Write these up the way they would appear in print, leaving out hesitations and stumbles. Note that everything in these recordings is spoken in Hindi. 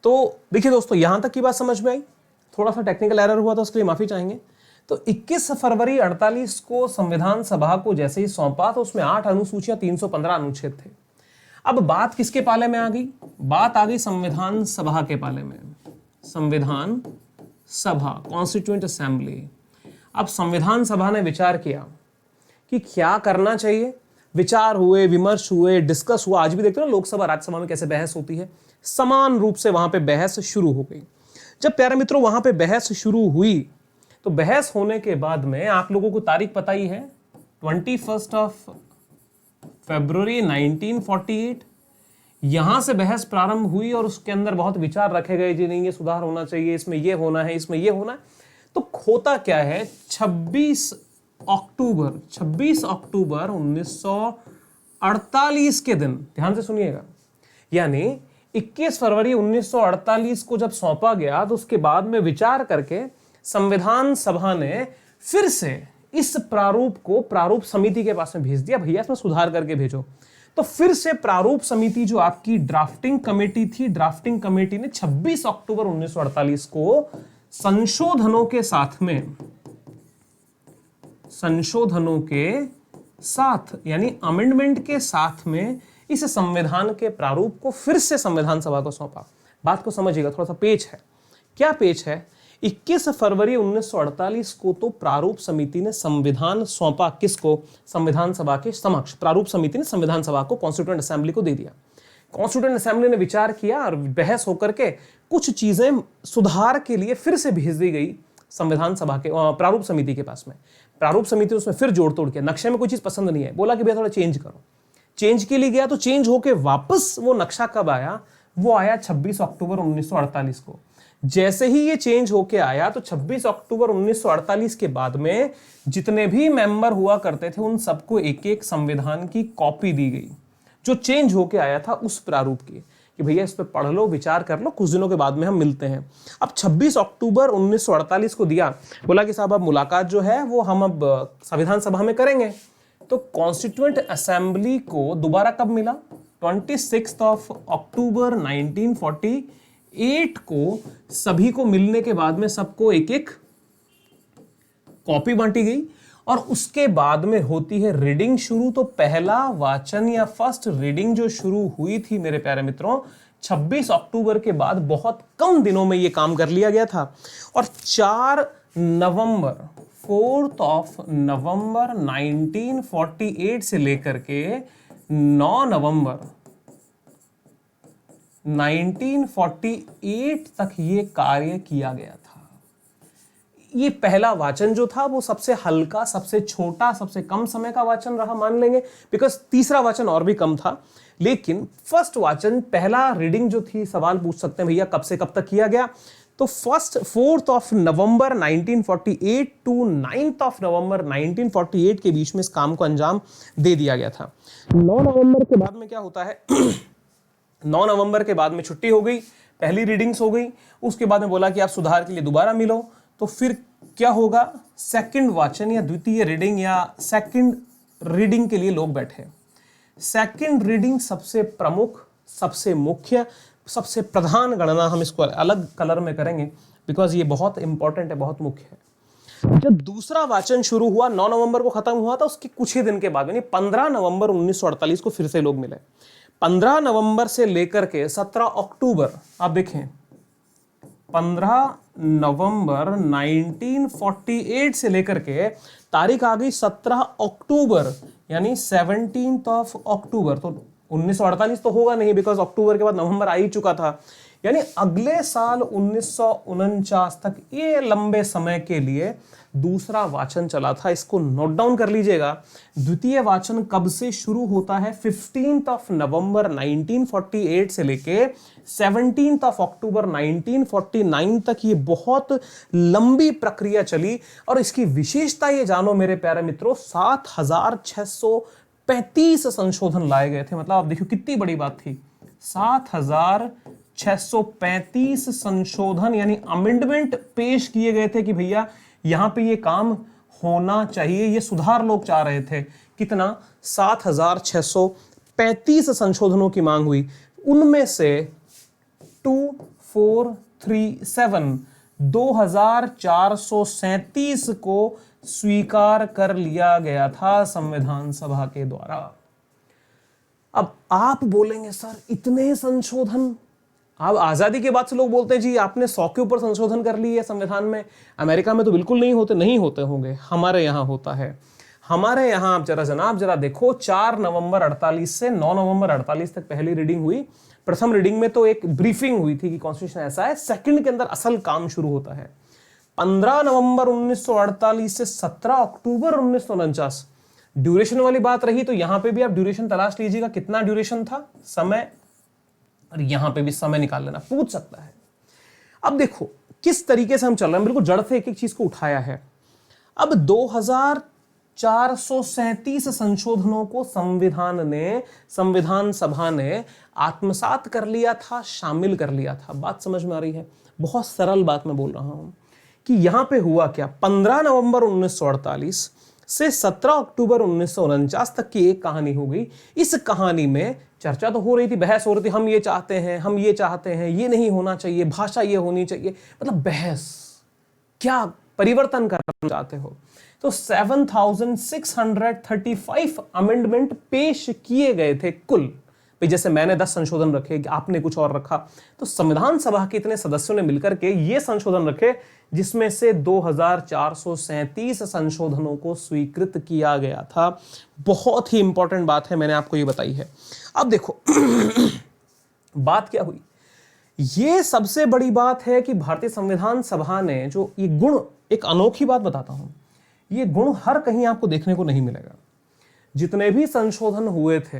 तो देखिए दोस्तों, यहां तक की बात समझ में आई। थोड़ा सा टेक्निकल एरर हुआ था, उसके लिए माफी चाहेंगे। तो 21 फरवरी 48 को संविधान सभा को जैसे ही सौंपा तो उसमें 8 अनुसूचियां, 315 अनुच्छेद थे। अब बात किसके पाले में आ गई? बात आ गई संविधान सभा के पाले में। संविधान सभा, कॉन्स्टिट्यूएंट असेंबली। अब संविधान सभा ने विचार किया कि क्या करना चाहिए। विचार हुए, विमर्श हुए, डिस्कस हुआ। आज भी देखते हो ना लोकसभा राज्यसभा में कैसे बहस होती है, समान रूप से वहां पे बहस शुरू हो गई। जब प्यारे मित्रों वहां पे बहस शुरू हुई तो बहस होने के बाद में आप लोगों को तारीख पता ही है, 21 फरवरी 1948 यहां से बहस प्रारंभ हुई और उसके अंदर बहुत विचार रखे गए जी, नहीं ये सुधार होना चाहिए, इसमें ये होना है, इसमें ये होना है। तो होता क्या है, 26 अक्टूबर 1948 के दिन, ध्यान से सुनिएगा, यानी 21 फरवरी 1948 को जब सौंपा गया तो उसके बाद में विचार करके संविधान सभा ने फिर से इस प्रारूप को प्रारूप समिति के पास में भेज दिया, भैया इसमें सुधार करके भेजो। तो फिर से प्रारूप समिति जो आपकी ड्राफ्टिंग कमेटी थी, ड्राफ्टिंग कमेटी ने 26 अक्टूबर 1948 को संशोधनों के साथ यानी अमेंडमेंट के साथ में इस संविधान के प्रारूप को फिर से संविधान सभा को सौंपा। बात को समझिएगा, थोड़ा सा पेच है। क्या पेच है? 21 फरवरी 1948 को तो प्रारूप समिति ने संविधान सौंपा, किसको? संविधान सभा के समक्ष। प्रारूप समिति ने संविधान सभा को, कॉन्स्टिट्यूएंट असेंबली को दे दिया। कॉन्स्टिट्यूएंट असेंबली ने विचार किया और बहस होकर के कुछ चीजें सुधार के लिए फिर से भेज दी गई संविधान सभा के प्रारूप समिति के पास में। प्रारूप समिति उसमें फिर जोड़ तोड़ के, नक्शे में कोई चीज पसंद नहीं है, बोला कि भैया थोड़ा चेंज करो। चेंज के लिए गया तो चेंज होके वापस वो नक्शा कब आया? वो आया 26 अक्टूबर 1948 को। जैसे ही ये चेंज होके आया तो 26 अक्टूबर 1948 के बाद में जितने भी मेंबर हुआ करते थे उन सबको एक एक संविधान की कॉपी दी गई जो चेंज होके आया था उस प्रारूप की, कि भैया इस पे पढ़ लो, विचार कर लो, कुछ दिनों के बाद में हम मिलते हैं। अब 26 अक्टूबर 1948 को दिया, बोला कि साहब अब मुलाकात जो है वो हम अब संविधान सभा में करेंगे। तो कॉन्स्टिट्यूएंट असेंबली को दोबारा कब मिला? 26 अक्टूबर 1948 को सभी को मिलने के बाद में सबको एक एक कॉपी बांटी गई और उसके बाद में होती है रीडिंग शुरू। तो पहला वाचन या फर्स्ट रीडिंग जो शुरू हुई थी मेरे प्यारे मित्रों 26 अक्टूबर के बाद, बहुत कम दिनों में यह काम कर लिया गया था। और 4 नवंबर 1948 से लेकर के 9 नवंबर 1948 तक ये कार्य किया गया था। ये पहला वाचन जो था वो सबसे हल्का, सबसे छोटा, सबसे कम समय का वाचन रहा, मान लेंगे, बिकॉज तीसरा वाचन और भी कम था। लेकिन फर्स्ट वाचन, पहला रीडिंग जो थी, सवाल पूछ सकते हैं भैया कब से कब तक किया गया? तो 4 नवंबर 1948 टू 9 नवंबर 1948 के बीच में इस काम को अंजाम दे दिया गया था। 9 नवंबर के बाद में क्या होता है 9 नवंबर के बाद में छुट्टी हो गई, पहली रीडिंग्स हो गई। उसके बाद में बोला कि आप सुधार के लिए दोबारा मिलो। तो फिर क्या होगा? सेकंड वाचन या द्वितीय रीडिंग या सेकंड रीडिंग के लिए लोग बैठे। सेकंड रीडिंग सबसे प्रमुख, सबसे मुख्य, सबसे प्रधान गणना, हम इसको अलग कलर में करेंगे बिकॉज ये बहुत इंपॉर्टेंट है, बहुत मुख्य है। जब दूसरा वाचन शुरू हुआ 9 नवंबर को खत्म हुआ था, उसके कुछ ही दिन के बाद यानी 15 नवंबर 1948 को फिर से लोग मिले। 15 नवंबर से लेकर के 17 अक्टूबर, आप देखें 15 नवंबर 1948 से लेकर के तारीख आ गई 17 अक्टूबर यानी 17 अक्टूबर। तो 1948 तो होगा नहीं बिकॉज अक्टूबर के बाद नवंबर आ ही चुका था, यानी अगले साल 1949 तक ये लंबे समय के लिए दूसरा वाचन चला था। इसको नोट डाउन कर लीजिएगा। द्वितीय वाचन कब से शुरू होता है? 15 नवंबर 1948 से लेके 17 अक्टूबर 1949 तक ये बहुत लंबी प्रक्रिया चली। और इसकी विशेषता ये जानो मेरे प्यारे मित्रों, 7635 संशोधन लाए गए थे। मतलब आप देखिए कितनी बड़ी बात थी, 7635 संशोधन यानी अमेंडमेंट पेश किए गए थे कि भैया यहां पे ये काम होना चाहिए, ये सुधार लोग चाह रहे थे। कितना? 7635 संशोधनों की मांग हुई। उनमें से 2437 2437 को स्वीकार कर लिया गया था संविधान सभा के द्वारा। अब आप बोलेंगे सर इतने संशोधन, अब आजादी के बाद से लोग बोलते हैं जी आपने 100 के ऊपर संशोधन कर लिए संविधान में, अमेरिका में तो बिल्कुल नहीं होते। नहीं होते होंगे, हमारे यहां होता है। हमारे यहां आप जनाब जरा देखो, 4 नवंबर 48 से 9 नवंबर 48 तक पहली रीडिंग हुई। प्रथम रीडिंग में तो एक ब्रीफिंग हुई थी कि कॉन्स्टिट्यूशन ऐसा है, सेकंड के अंदर असल काम शुरू होता है। 15 नवंबर 1948 से 17 अक्टूबर 1949 ड्यूरेशन वाली बात रही, तो यहां पे भी आप ड्यूरेशन तलाश लीजिएगा, कितना ड्यूरेशन था समय, और यहां पे भी समय निकाल लेना, पूछ सकता है। अब देखो किस तरीके से हम चल रहे हैं, बिल्कुल जड़ से एक एक चीज को उठाया है। अब 2437 संशोधनों को संविधान सभा ने आत्मसात कर लिया था, शामिल कर लिया था। बात समझ में आ रही है? बहुत सरल बात मैं बोल रहा हूं कि यहां पे हुआ क्या, 15 नवंबर 1948 से 17 अक्टूबर 1949 तक की एक कहानी हो गई। इस कहानी में चर्चा तो हो रही थी, बहस हो रही थी, हम ये चाहते हैं, हम ये चाहते हैं, ये नहीं होना चाहिए, भाषा ये होनी चाहिए, मतलब बहस, क्या परिवर्तन करना चाहते हो। तो 7635 अमेंडमेंट पेश किए गए थे कुल। भाई जैसे मैंने 10 संशोधन रखे, आपने कुछ और रखा, तो संविधान सभा के इतने सदस्यों ने मिलकर के ये संशोधन रखे, जिसमें से 2437 संशोधनों को स्वीकृत किया गया था। बहुत ही इंपॉर्टेंट बात है, मैंने आपको ये बताई है। अब देखो बात क्या हुई, ये सबसे बड़ी बात है कि भारतीय संविधान सभा ने जो ये गुण, एक अनोखी बात बताता हूं, ये गुण हर कहीं आपको देखने को नहीं मिलेगा। जितने भी संशोधन हुए थे,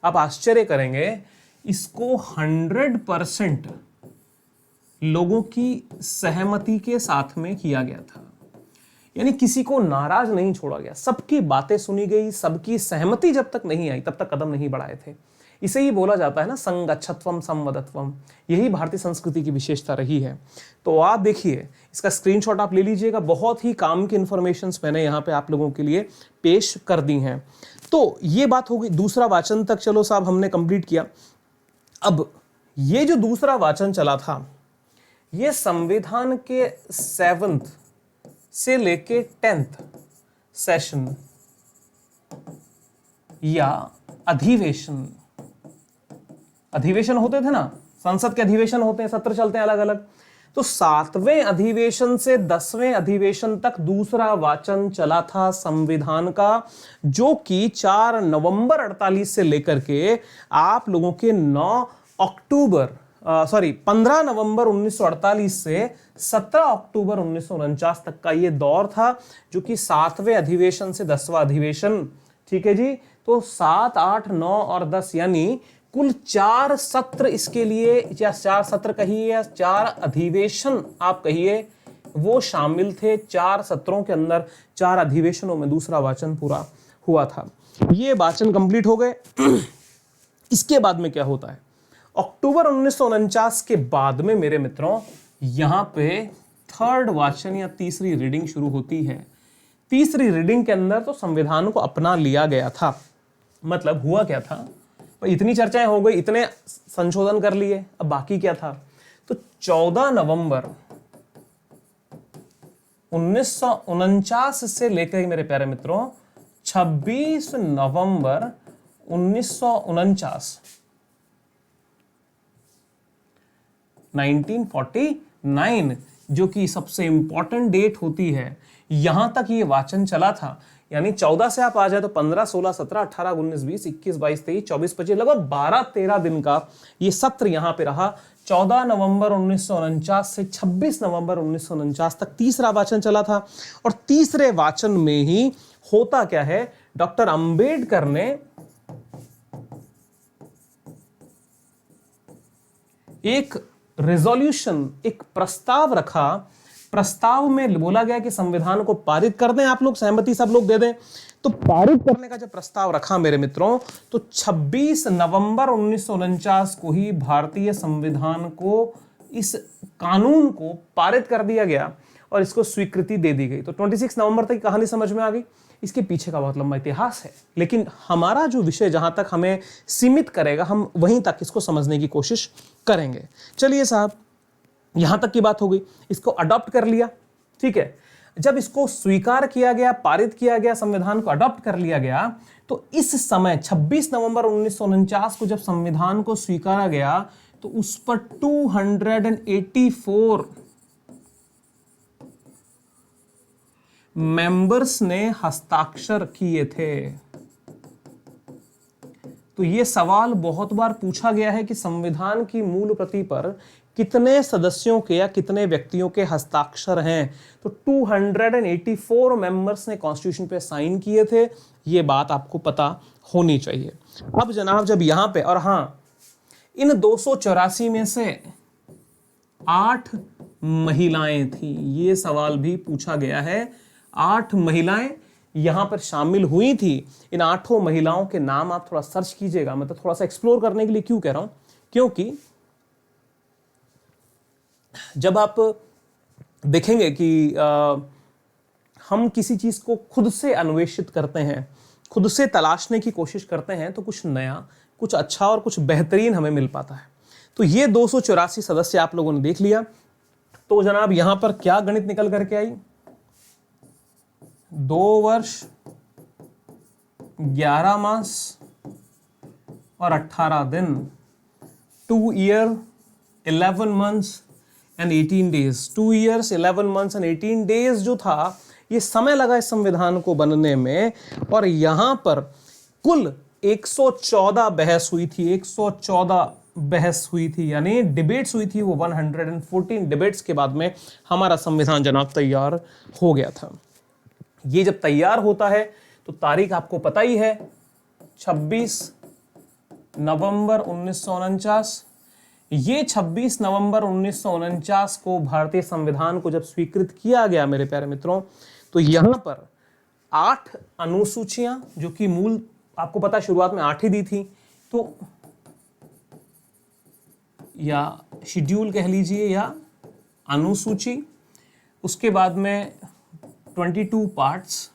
आप आश्चर्य करेंगे, इसको 100% लोगों की सहमति के साथ में किया गया था। यानी किसी को नाराज नहीं छोड़ा गया, सबकी बातें सुनी गई, सबकी सहमति जब तक नहीं आई तब तक कदम नहीं बढ़ाए थे। इसे ही बोला जाता है ना संगच्छत्वम संवदत्वम, यही भारतीय संस्कृति की विशेषता रही है। तो आप देखिए, इसका स्क्रीनशॉट आप ले लीजिएगा, बहुत ही काम की इंफॉर्मेशंस मैंने यहाँ पे आप लोगों के लिए पेश कर दी हैं। तो ये बात हो गई, दूसरा वाचन तक चलो साहब हमने कंप्लीट किया। अब ये जो दूसरा वाचन चला था, ये संविधान के 7th से लेके 10th सेशन या अधिवेशन होते थे ना, संसद के अधिवेशन होते हैं, सत्र चलते हैं अलग अलग। तो 7वें अधिवेशन से 10वें अधिवेशन तक दूसरा वाचन चला था संविधान का, जो कि 4 नवंबर 48 से लेकर के आप लोगों के 15 नवंबर 1948 से 17 अक्टूबर 1949 तक का ये दौर था, जो कि 7वें अधिवेशन से 10वां अधिवेशन, ठीक है जी। तो 7, 8, 9 और 10 यानी कुल 4 सत्र इसके लिए, या 4 सत्र कहिए या 4 अधिवेशन आप कहिए, वो शामिल थे। 4 सत्रों के अंदर 4 अधिवेशनों में दूसरा वाचन पूरा हुआ था। ये वाचन कंप्लीट हो गए। इसके बाद में क्या होता है, अक्टूबर 1949 के बाद में मेरे मित्रों यहां पे 3rd वाचन या तीसरी रीडिंग शुरू होती है। तीसरी रीडिंग के अंदर तो संविधान को अपना लिया गया था। मतलब हुआ क्या था, इतनी चर्चाएं हो गई, इतने संशोधन कर लिए, अब बाकी क्या था। तो 14 नवंबर 1949 से लेकर मेरे प्यारे मित्रों 26 नवंबर 1949 1949 जो कि सबसे इंपॉर्टेंट डेट होती है, यहां तक ये वाचन चला था। यानी 14 से आप आ जाए तो 15, 16, 17, 18, 19, 20, 21, 22, 23, 24, 25, लगभग 12-13 दिन का ये सत्र यहां पे रहा। 14 नवंबर 1949 से 26 नवंबर 1949 तक तीसरा वाचन चला था। और तीसरे वाचन में ही होता क्या है, डॉक्टर अंबेडकर ने एक रेजोल्यूशन, एक प्रस्ताव रखा। प्रस्ताव में बोला गया कि संविधान को पारित कर दें, आप लोग सहमति सब लोग दे दें। तो पारित करने का जब प्रस्ताव रखा मेरे मित्रों, तो 26 नवंबर 1949 को ही भारतीय संविधान को, इस कानून को पारित कर दिया गया और इसको स्वीकृति दे दी गई। तो 26 नवंबर तक कहानी समझ में आ गई। इसके पीछे का बहुत लंबा इतिहास है, लेकिन हमारा जो विषय जहां तक हमें सीमित करेगा, हम वहीं तक इसको समझने की कोशिश करेंगे। चलिए साहब, यहां तक की बात हो गई, इसको अडॉप्ट कर लिया, ठीक है। जब इसको स्वीकार किया गया, पारित किया गया, संविधान को अडॉप्ट कर लिया गया, तो इस समय 26 नवंबर 1949 को जब संविधान को स्वीकारा गया तो उस पर 284 मेंबर्स ने हस्ताक्षर किए थे। तो यह सवाल बहुत बार पूछा गया है कि संविधान की मूल प्रति पर कितने सदस्यों के या कितने व्यक्तियों के हस्ताक्षर हैं। तो 284 मेंबर्स ने कॉन्स्टिट्यूशन पे साइन किए थे, ये बात आपको पता होनी चाहिए। अब जनाब जब यहां पे, और हां, इन 284 में से 8 महिलाएं थी, ये सवाल भी पूछा गया है। 8 महिलाएं यहां पर शामिल हुई थी। इन 8 महिलाओं के नाम आप थोड़ा सर्च कीजिएगा, मतलब थोड़ा सा एक्सप्लोर करने के लिए क्यों कह रहा हूं, क्योंकि जब आप देखेंगे कि हम किसी चीज को खुद से अन्वेषित करते हैं, खुद से तलाशने की कोशिश करते हैं, तो कुछ नया, कुछ अच्छा और कुछ बेहतरीन हमें मिल पाता है। तो ये 284 सदस्य आप लोगों ने देख लिया। तो जनाब यहां पर क्या गणित निकल करके आई, 2 वर्ष 11 मास और 18 दिन, 2 year 11 months and 18 days, 2 years 11 months and 18 days जो था, ये समय लगा इस संविधान को बनने में। और यहां पर कुल 114 बहस हुई थी, 114 बहस हुई थी, यानी डिबेट्स हुई थी। वो 114 डिबेट्स के बाद में हमारा संविधान जनाब तैयार हो गया था। ये जब तैयार होता है तो तारीख आपको पता ही है, 26 नवंबर 1949। ये 26 नवंबर 1949 को भारतीय संविधान को जब स्वीकृत किया गया मेरे प्यारे मित्रों, तो यहां पर 8 अनुसूचियां, जो कि मूल आपको पता शुरुआत में 8 ही दी थी, तो या शेड्यूल कह लीजिए या अनुसूची, उसके बाद में 22 पार्ट्स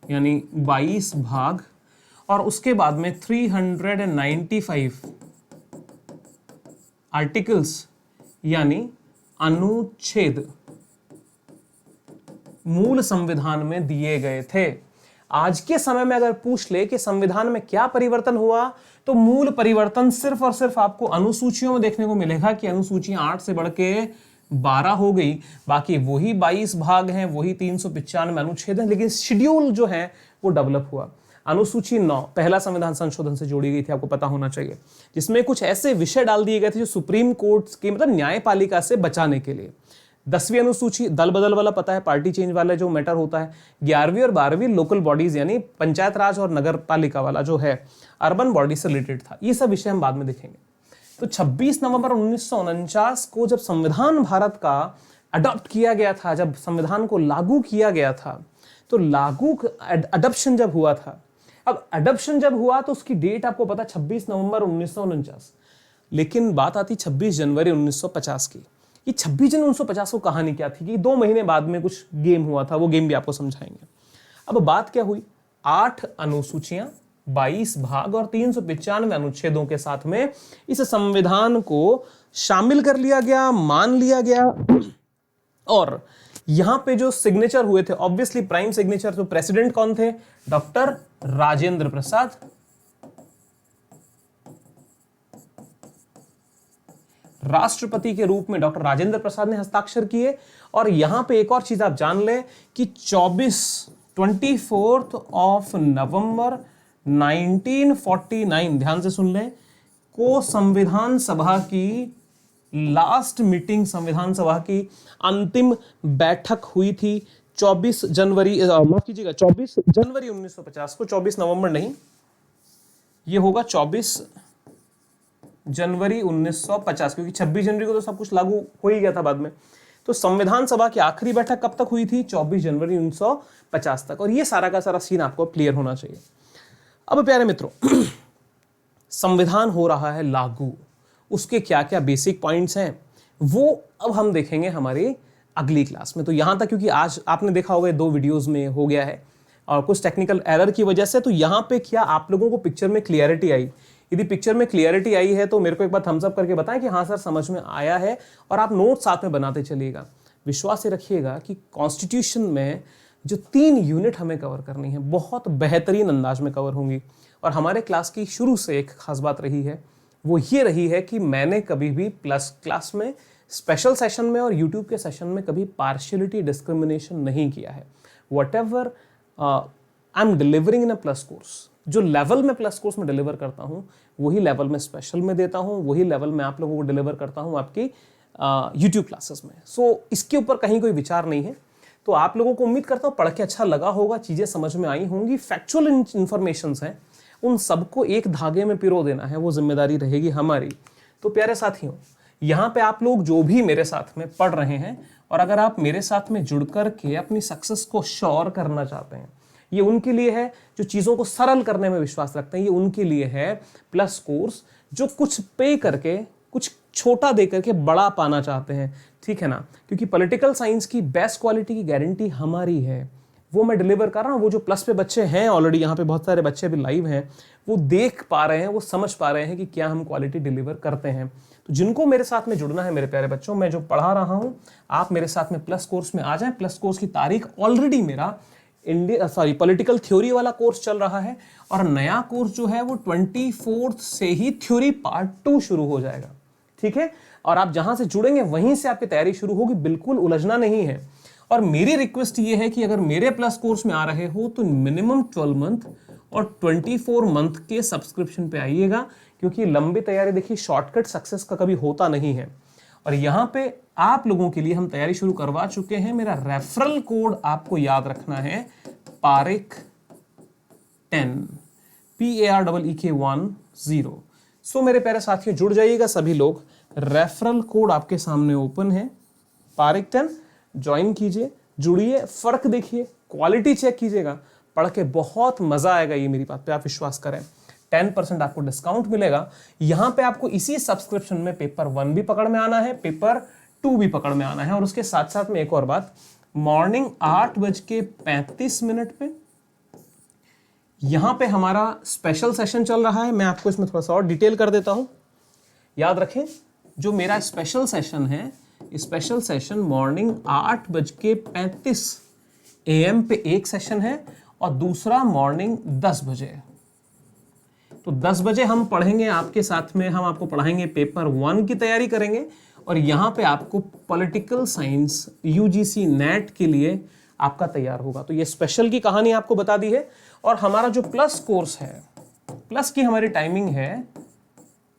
यानी 22 भाग, और उसके बाद में 395 आर्टिकल्स यानी अनुच्छेद मूल संविधान में दिए गए थे। आज के समय में अगर पूछ ले कि संविधान में क्या परिवर्तन हुआ, तो मूल परिवर्तन सिर्फ और सिर्फ आपको अनुसूचियों में देखने को मिलेगा कि अनुसूचियां 8 से बढ़ के 12 हो गई, बाकी वही 22 भाग हैं, वही 395 अनुच्छेद हैं, लेकिन शेड्यूल जो है वो डेवलप हुआ। अनुसूची 9 पहला संविधान संशोधन से जोड़ी गई थी, आपको पता होना चाहिए, जिसमें कुछ ऐसे विषय डाल दिए गए थे जो सुप्रीम कोर्ट के मतलब न्यायपालिका से बचाने के लिए। 10वीं अनुसूची दल बदल वाला पता है, पार्टी चेंज वाला जो मैटर होता है। 11वीं और 12वीं लोकल बॉडीज यानी पंचायत राज और नगर पालिका वाला जो है अर्बन बॉडी से रिलेटेड था। ये सब विषय हम बाद में देखेंगे। तो 26 नवंबर 1949 को जब संविधान भारत का अडॉप्ट किया गया था, जब संविधान को लागू किया गया था, तो लागू अडॉप्शन जब हुआ था, अब अडॉप्शन जब हुआ तो उसकी डेट आपको पता 26 नवंबर 1949, लेकिन बात आती 26 जनवरी 1950 की। ये 26 जनवरी 1950 को कहानी क्या थी कि 2 महीने बाद में कुछ गेम हुआ था, वो गेम भी आपको समझाएंगे। अब बात क्या हुई, 8 अनुसूचियां, 22 भाग और 395 अनुच्छेदों के साथ में इस संविधान को शामिल कर लिया गया, मान लिया गया। और यहां पे जो सिग्नेचर हुए थे, ऑब्वियसली प्राइम सिग्नेचर, तो प्रेसिडेंट कौन थे, डॉक्टर राजेंद्र प्रसाद। राष्ट्रपति के रूप में डॉक्टर राजेंद्र प्रसाद ने हस्ताक्षर किए। और यहां पे एक और चीज आप जान लें कि 24 ऑफ नवंबर 1949, ध्यान से सुन लें, को संविधान सभा की लास्ट मीटिंग, संविधान सभा की अंतिम बैठक हुई थी। 24 जनवरी, माफ कीजिएगा, 24 जनवरी 1950 को, 24 नवंबर नहीं, ये होगा 24 जनवरी 1950, क्योंकि 26 जनवरी को तो सब कुछ लागू हो ही गया था बाद में। तो संविधान सभा की आखिरी बैठक कब तक हुई थी, 24 जनवरी 1950 तक। और ये सारा का सारा सीन आपको क्लियर होना चाहिए। अब प्यारे मित्रों, संविधान हो रहा है लागू, उसके क्या क्या बेसिक पॉइंट्स हैं वो अब हम देखेंगे हमारी अगली क्लास में। तो यहां तक, क्योंकि आज आपने देखा होगा 2 वीडियोस में हो गया है और कुछ टेक्निकल एरर की वजह से, तो यहां पे क्या आप लोगों को पिक्चर में क्लियरिटी आई, यदि पिक्चर में क्लियरिटी आई है तो मेरे को एक बार थम्स अप करके बताएं कि हाँ सर समझ में आया है, और आप नोट साथ में बनाते चलिएगा। विश्वास से रखिएगा कि कॉन्स्टिट्यूशन में जो 3 यूनिट हमें कवर करनी है बहुत बेहतरीन अंदाज में कवर होंगी। और हमारे क्लास की शुरू से एक खास बात रही है, वो ये रही है कि मैंने कभी भी प्लस क्लास में, स्पेशल सेशन में और यूट्यूब के सेशन में कभी पार्शियलिटी डिस्क्रिमिनेशन नहीं किया है। What ever I am delivering in a plus course, जो लेवल में प्लस कोर्स में डिलीवर करता हूँ वही लेवल में स्पेशल में देता हूँ, वही लेवल में आप लोगों को डिलीवर करता हूँ आपकी यूट्यूब क्लासेस में। सो इसके ऊपर कहीं कोई विचार नहीं है। तो आप लोगों को उम्मीद करता हूँ पढ़ के अच्छा लगा होगा, चीज़ें समझ में आई होंगी। फैक्चुअल इन्फॉर्मेशंस हैं, उन सबको एक धागे में पिरो देना है, वो जिम्मेदारी रहेगी हमारी। तो प्यारे साथियों, यहाँ पे आप लोग जो भी मेरे साथ में पढ़ रहे हैं, और अगर आप मेरे साथ में जुड़ कर के अपनी सक्सेस को श्योर करना चाहते हैं, ये उनके लिए है जो चीज़ों को सरल करने में विश्वास रखते हैं। ये उनके लिए है प्लस कोर्स, जो कुछ पे करके, कुछ छोटा दे करके बड़ा पाना चाहते हैं, ठीक है ना। क्योंकि पॉलिटिकल साइंस की बेस्ट क्वालिटी की गारंटी हमारी है, वो मैं डिलीवर कर रहा हूँ। वो जो प्लस पे बच्चे हैं ऑलरेडी, यहाँ पे बहुत सारे बच्चे भी लाइव हैं, वो देख पा रहे हैं, वो समझ पा रहे हैं कि क्या हम क्वालिटी डिलीवर करते हैं। तो जिनको मेरे साथ में जुड़ना है मेरे प्यारे बच्चों, मैं जो पढ़ा रहा हूँ, आप मेरे साथ में प्लस कोर्स में आ जाएं। प्लस कोर्स की तारीख ऑलरेडी मेरा पॉलिटिकल थ्योरी वाला कोर्स चल रहा है, और नया कोर्स जो है वो 24 से ही थ्योरी पार्ट 2 शुरू हो जाएगा, ठीक है। और आप जहां से जुड़ेंगे वहीं से आपकी तैयारी शुरू होगी, बिल्कुल उलझना नहीं है। और मेरी रिक्वेस्ट ये है कि अगर मेरे प्लस कोर्स में आ रहे हो तो मिनिमम 12 मंथ और 24 मंथ के सब्सक्रिप्शन पे आइएगा, क्योंकि लंबी तैयारी देखिए शॉर्टकट सक्सेस का कभी होता नहीं है। और यहाँ पे आप लोगों के लिए हम तैयारी शुरू करवा चुके हैं। मेरा रेफरल कोड आपको याद रखना है, पारिक 10, PAREEK10। सो मेरे प्यारे साथियों, जुड़ जाइएगा सभी लोग। रेफरल कोड आपके सामने ओपन है, पारिक 10, ज्वाइन कीजिए, जुड़िए, फर्क देखिए, क्वालिटी चेक कीजिएगा, पढ़ के बहुत मजा आएगा। ये मेरी बात पे आप विश्वास करें। 10% आपको डिस्काउंट मिलेगा। यहां पे आपको इसी सब्सक्रिप्शन में पेपर 1 भी पकड़ में आना है, पेपर 2 भी पकड़ में आना है। और उसके साथ साथ में एक और बात, मॉर्निंग 8:35 पे यहां पे हमारा स्पेशल सेशन चल रहा है। मैं आपको इसमें थोड़ा सा और डिटेल कर देता हूं। याद रखें, जो मेरा स्पेशल सेशन है, स्पेशल सेशन मॉर्निंग 8:35 AM पे एक सेशन है, और दूसरा मॉर्निंग 10 बजे। तो 10 बजे हम पढ़ेंगे आपके साथ में, हम आपको पढ़ाएंगे पेपर 1 की तैयारी करेंगे, और यहाँ पे आपको पॉलिटिकल साइंस UGC नेट के लिए आपका तैयार होगा। तो ये स्पेशल की कहानी आपको बता दी है। और हमारा जो प्लस कोर्स है, प्लस की हमारी टाइमिंग है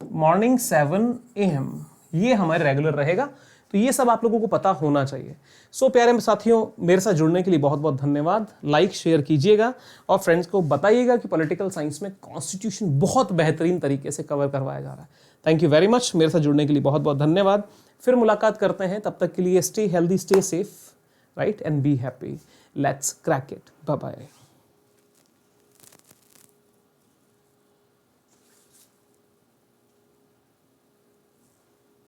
मॉर्निंग 7 AM, ये हमारे रेगुलर रहेगा। तो ये सब आप लोगों को पता होना चाहिए। सो प्यारे साथियों, मेरे साथ जुड़ने के लिए बहुत बहुत धन्यवाद। लाइक शेयर कीजिएगा और फ्रेंड्स को बताइएगा कि पॉलिटिकल साइंस में कॉन्स्टिट्यूशन बहुत बेहतरीन तरीके से कवर करवाया जा रहा है। थैंक यू वेरी मच, मेरे साथ जुड़ने के लिए बहुत बहुत धन्यवाद। फिर मुलाकात करते हैं, तब तक के लिए stay healthy, stay safe, right, and be happy. Let's crack it. Bye bye.